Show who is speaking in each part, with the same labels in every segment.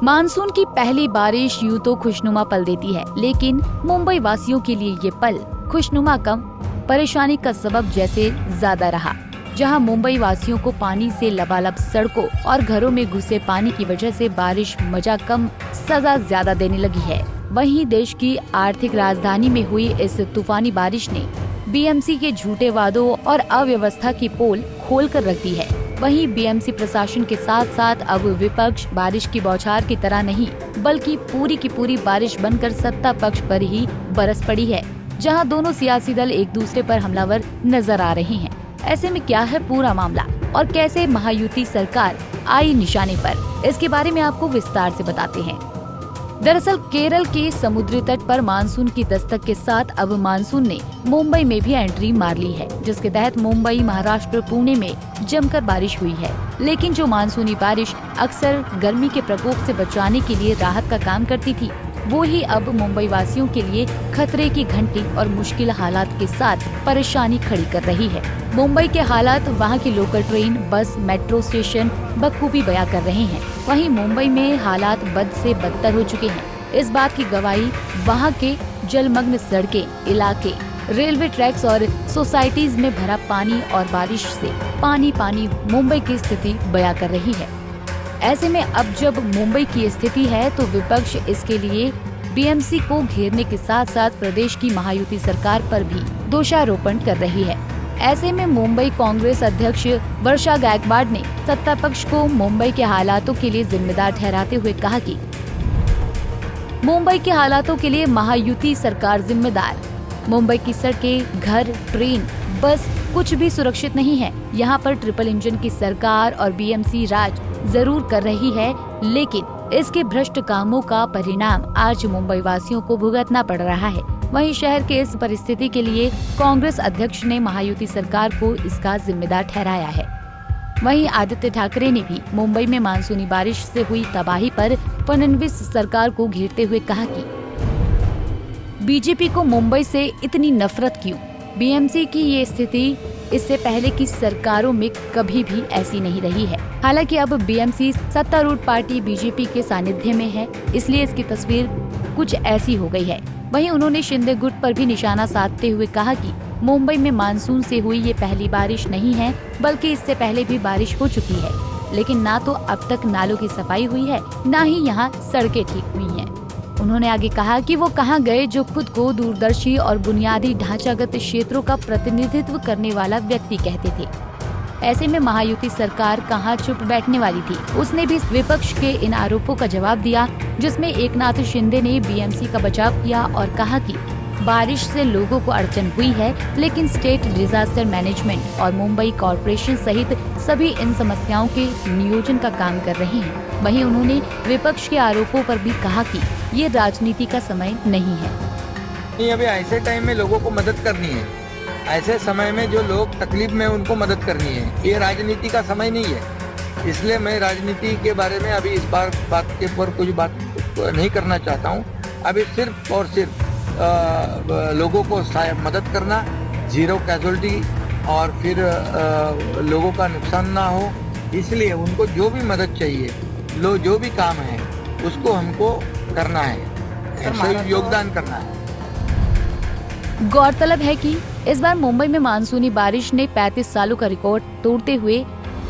Speaker 1: Monsoon की पहली बारिश यूं तो खुशनुमा पल देती है, लेकिन मुंबई वासियों के लिए ये पल खुशनुमा कम परेशानी का सबब जैसे ज्यादा रहा। जहां मुंबई वासियों को पानी से लबालब सड़कों और घरों में घुसे पानी की वजह से बारिश मजा कम सजा ज्यादा देने लगी है, वहीं देश की आर्थिक राजधानी में हुई इस तूफानी बारिश ने बीएमसी के झूठे वादों और अव्यवस्था की पोल खोल कर रख दी है। वहीं बीएमसी प्रशासन के साथ साथ अब विपक्ष बारिश की बौछार की तरह नहीं बल्कि पूरी की पूरी बारिश बनकर सत्ता पक्ष पर ही बरस पड़ी है, जहां दोनों सियासी दल एक दूसरे पर हमलावर नजर आ रहे हैं। ऐसे में क्या है पूरा मामला और कैसे महायुति सरकार आई निशाने पर, इसके बारे में आपको विस्तार से बताते हैं। दरअसल केरल के समुद्री तट पर मानसून की दस्तक के साथ अब मानसून ने मुंबई में भी एंट्री मार ली है, जिसके तहत मुंबई, महाराष्ट्र, पुणे में जमकर बारिश हुई है। लेकिन जो मानसूनी बारिश अक्सर गर्मी के प्रकोप से बचाने के लिए राहत का काम करती थी, वो ही अब मुंबई वासियों के लिए खतरे की घंटी और मुश्किल हालात के साथ परेशानी खड़ी कर रही है। मुंबई के हालात वहां की लोकल ट्रेन, बस, मेट्रो स्टेशन बखूबी बयां कर रहे हैं। वहीं मुंबई में हालात बद से बदतर हो चुके हैं। इस बात की गवाही वहां के जलमग्न सड़कें, इलाके, रेलवे ट्रैक्स और सोसाइटीज में भरा पानी और बारिश से पानी पानी मुंबई की स्थिति बयां कर रही है। ऐसे में अब जब मुंबई की स्थिति है तो विपक्ष इसके लिए बीएमसी को घेरने के साथ साथ प्रदेश की महायुति सरकार पर भी दोषारोपण कर रही है। ऐसे में मुंबई कांग्रेस अध्यक्ष वर्षा गायकवाड़ ने सत्ता पक्ष को मुंबई के हालातों के लिए जिम्मेदार ठहराते हुए कहा कि मुंबई के हालातों के लिए महायुति सरकार जिम्मेदार। मुंबई की सड़कें, घर, ट्रेन, बस कुछ भी सुरक्षित नहीं है। यहाँ पर ट्रिपल इंजन की सरकार और बीएमसी राज जरूर कर रही है, लेकिन इसके भ्रष्ट कामों का परिणाम आज मुंबई वासियों को भुगतना पड़ रहा है। वहीं शहर के इस परिस्थिति के लिए कांग्रेस अध्यक्ष ने महायुति सरकार को इसका जिम्मेदार ठहराया है। वहीं आदित्य ठाकरे ने भी मुंबई में मानसूनी बारिश से हुई तबाही पर फडणवीस सरकार को घेरते हुए कहा कि बीजेपी को मुंबई से इतनी नफरत क्यों? बीएमसी की ये स्थिति इससे पहले की सरकारों में कभी भी ऐसी नहीं रही है। हालांकि अब बीएमसी सत्तारूढ़ पार्टी बीजेपी के सानिध्य में है, इसलिए इसकी तस्वीर कुछ ऐसी हो गई है। वहीं उन्होंने शिंदे गुट पर भी निशाना साधते हुए कहा कि मुंबई में मानसून से हुई ये पहली बारिश नहीं है, बल्कि इससे पहले भी बारिश हो चुकी है, लेकिन ना तो अब तक नालों की सफाई हुई है, ना ही यहाँ सड़कें ठीक हुई हैं। उन्होंने आगे कहा कि वो कहां गए जो खुद को दूरदर्शी और बुनियादी ढांचागत क्षेत्रों का प्रतिनिधित्व करने वाला व्यक्ति कहते थे। ऐसे में महायुति सरकार कहां चुप बैठने वाली थी। उसने भी विपक्ष के इन आरोपों का जवाब दिया, जिसमें एकनाथ शिंदे ने बीएमसी का बचाव किया और कहा कि बारिश से लोगों को अड़चन हुई है, लेकिन स्टेट डिजास्टर मैनेजमेंट और मुंबई कॉर्पोरेशन सहित सभी इन समस्याओं के नियोजन का काम कर रहे हैं। वहीं उन्होंने विपक्ष के आरोपों पर भी कहा कि ये राजनीति का समय नहीं है।
Speaker 2: अभी ऐसे टाइम में लोगों को मदद करनी है, ऐसे समय में जो लोग तकलीफ में उनको मदद करनी है। ये राजनीति का समय नहीं है, इसलिए मैं राजनीति के बारे में अभी इस बात के ऊपर कुछ बात नहीं करना चाहता हूँ। अभी सिर्फ और सिर्फ लोगों को मदद करना, जीरो कैजुअलिटी और फिर लोगों का नुकसान ना हो, इसलिए उनको जो भी मदद चाहिए, जो भी काम है उसको हमको करना है, ऐसा योगदान करना है।
Speaker 1: गौरतलब है कि इस बार मुंबई में मानसूनी बारिश ने 35 सालों का रिकॉर्ड तोड़ते हुए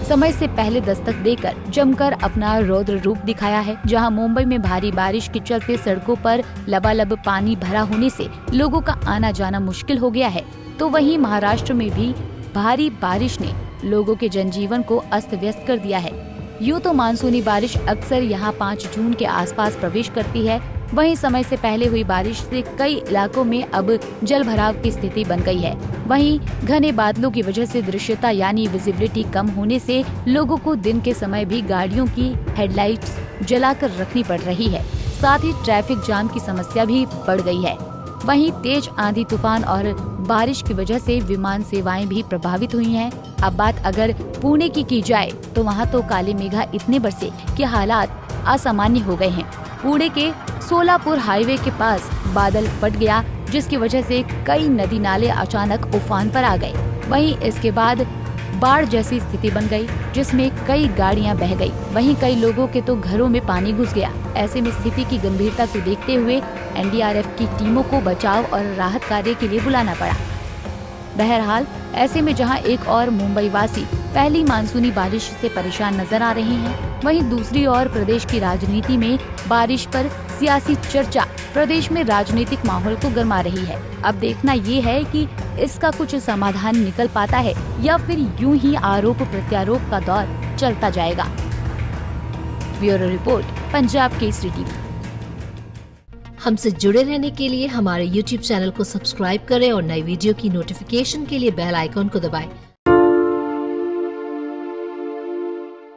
Speaker 1: समय से पहले दस्तक देकर जमकर अपना रौद्र रूप दिखाया है। जहां मुंबई में भारी बारिश के चलते सड़कों पर लबालब पानी भरा होने से लोगों का आना जाना मुश्किल हो गया है, तो वहीं महाराष्ट्र में भी भारी बारिश ने लोगों के जनजीवन को अस्त व्यस्त कर दिया है। यूँ तो मानसूनी बारिश अक्सर यहाँ 5 जून के आसपास प्रवेश करती है, वहीं समय से पहले हुई बारिश से कई इलाकों में अब जल भराव की स्थिति बन गई है। वहीं घने बादलों की वजह से दृश्यता यानी विजिबिलिटी कम होने से लोगों को दिन के समय भी गाड़ियों की हेडलाइट्स जलाकर रखनी पड़ रही है। साथ ही ट्रैफिक जाम की समस्या भी बढ़ गई है। वहीं तेज आंधी, तूफान और बारिश की वजह से विमान सेवाएं भी प्रभावित हुई हैं। अब बात अगर पुणे की जाए तो वहां तो काले मेघा इतने बरसे कि हालात असामान्य हो गए हैं। पुणे के सोलापुर हाईवे के पास बादल फट गया, जिसकी वजह से कई नदी नाले अचानक उफान पर आ गए। वहीं इसके बाद बाढ़ जैसी स्थिति बन गई, जिसमें कई गाड़ियां बह गई। वहीं कई लोगों के तो घरों में पानी घुस गया। ऐसे में स्थिति की गंभीरता को देखते हुए एनडीआरएफ की टीमों को बचाव और राहत कार्य के लिए बुलाना पड़ा। बहरहाल ऐसे में जहां एक और मुंबई वासी पहली मानसूनी बारिश से परेशान नजर आ रहे हैं, वहीं दूसरी ओर प्रदेश की राजनीति में बारिश पर सियासी चर्चा प्रदेश में राजनीतिक माहौल को गरमा रही है। अब देखना ये है कि इसका कुछ समाधान निकल पाता है या फिर यूं ही आरोप प्रत्यारोप का दौर चलता जाएगा। Bureau report, Punjab Kesari TV.
Speaker 3: हमसे जुड़े रहने के लिए हमारे YouTube चैनल को सब्सक्राइब करें और नई वीडियो की नोटिफिकेशन के लिए बेल आइकॉन को दबाएं।